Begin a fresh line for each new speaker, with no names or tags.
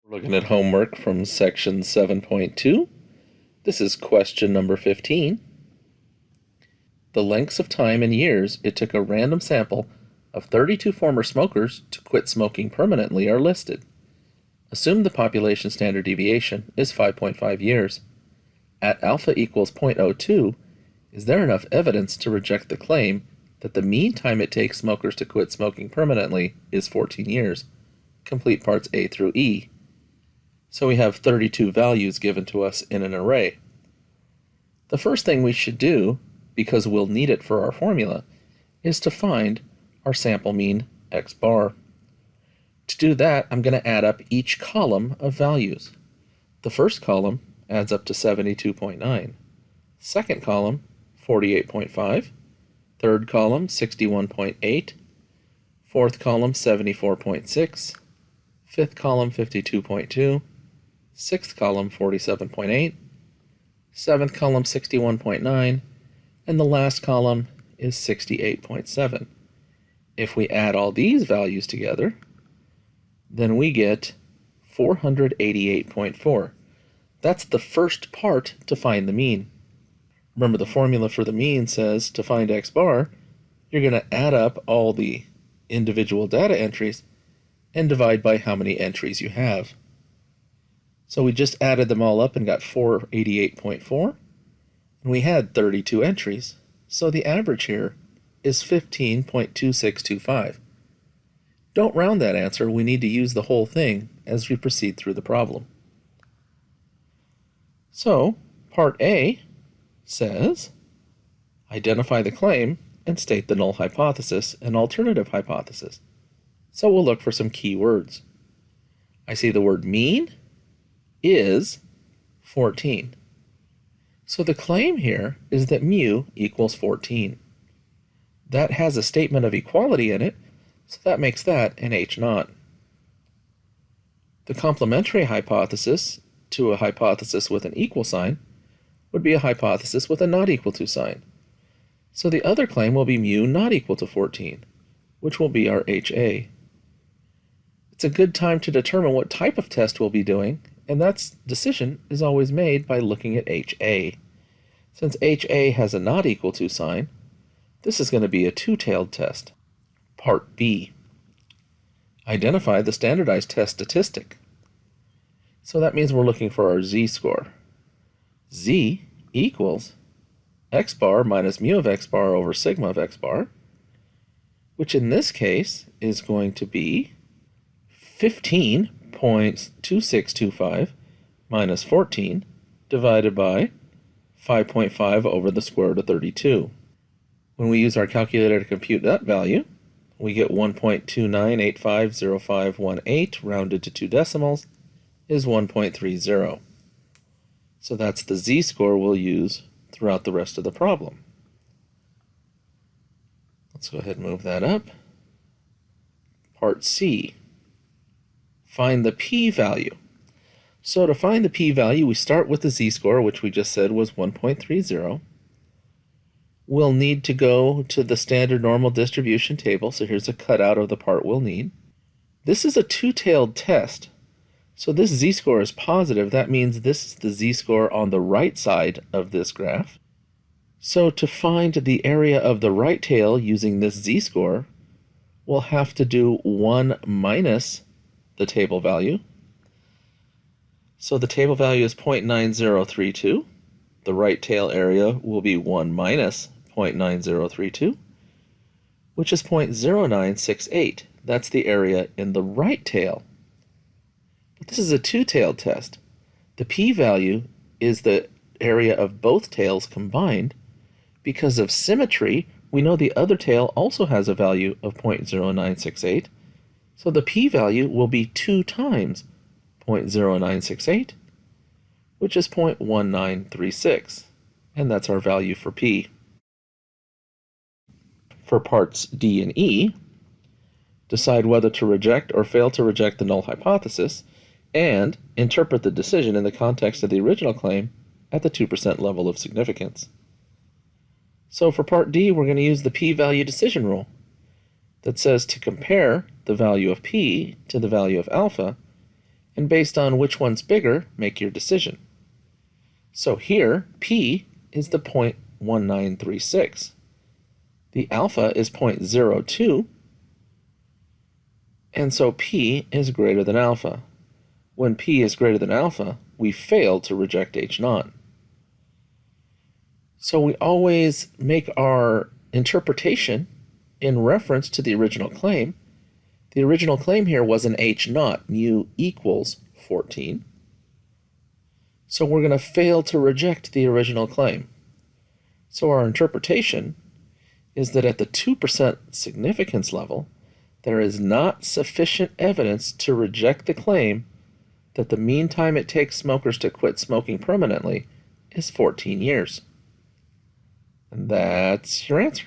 We're looking at homework from section 7.2. This is question number 15. The lengths of time in years it took a random sample of 32 former smokers to quit smoking permanently are listed. Assume the population standard deviation is 5.5 years. At alpha equals 0.02, is there enough evidence to reject the claim that the mean time it takes smokers to quit smoking permanently is 14 years? Complete parts A through E. So we have 32 values given to us in an array. The first thing we should do, because we'll need it for our formula, is to find our sample mean x bar. To do that, I'm going to add up each column of values. The first column adds up to 72.9. Second column, 48.5. Third column, 61.8. Fourth column, 74.6. Fifth column, 52.2. Sixth column, 47.8. Seventh column, 61.9. And the last column is 68.7. If we add all these values together, then we get 488.4. That's the first part to find the mean. Remember, the formula for the mean says to find x bar, you're going to add up all the individual data entries and divide by how many entries you have. So we just added them all up and got 488.4, and we had 32 entries. So the average here is 15.2625. Don't round that answer. We need to use the whole thing as we proceed through the problem. So part A says, identify the claim and state the null hypothesis and alternative hypothesis. So we'll look for some key words. I see the word mean is 14. So the claim here is that mu equals 14. That has a statement of equality in it, so that makes that an H naught. The complementary hypothesis to a hypothesis with an equal sign would be a hypothesis with a not equal to sign. So the other claim will be mu not equal to 14, which will be our HA. It's a good time to determine what type of test we'll be doing, and that decision is always made by looking at HA. Since HA has a not equal to sign, this is going to be a two-tailed test. Part B. Identify the standardized test statistic. So that means we're looking for our z-score. Z equals x bar minus mu of x bar over sigma of x bar, which in this case is going to be 15.2625 minus 14 divided by 5.5 over the square root of 32. When we use our calculator to compute that value, we get 1.29850518 rounded to 2 decimals is 1.30. So that's the z-score we'll use throughout the rest of the problem. Let's go ahead and move that up. Part C. Find the p-value. So to find the p-value, we start with the z-score, which we just said was 1.30. We'll need to go to the standard normal distribution table, so here's a cutout of the part we'll need. This is a two-tailed test, so this z-score is positive. That means this is the z-score on the right side of this graph. So to find the area of the right tail using this z-score, we'll have to do 1 minus the table value. So the table value is 0.9032. The right tail area will be 1 minus 0.9032, which is 0.0968. That's the area in the right tail. But this is a two-tailed test. The p-value is the area of both tails combined. Because of symmetry, we know the other tail also has a value of 0.0968. So the p-value will be 2 times 0.0968, which is 0.1936. And that's our value for p. For parts D and E, decide whether to reject or fail to reject the null hypothesis, and interpret the decision in the context of the original claim at the 2% level of significance. So for part D, we're going to use the p-value decision rule that says to compare the value of p to the value of alpha, And based on which one's bigger, make your decision. So here, P is the 0.1936. The alpha is 0.02, and so P is greater than alpha. When P is greater than alpha, we fail to reject H naught. So we always make our interpretation in reference to the original claim. The original claim here was an H naught, mu equals 14. So we're going to fail to reject the original claim. So our interpretation is that at the 2% significance level, there is not sufficient evidence to reject the claim that the mean time it takes smokers to quit smoking permanently is 14 years. And that's your answer.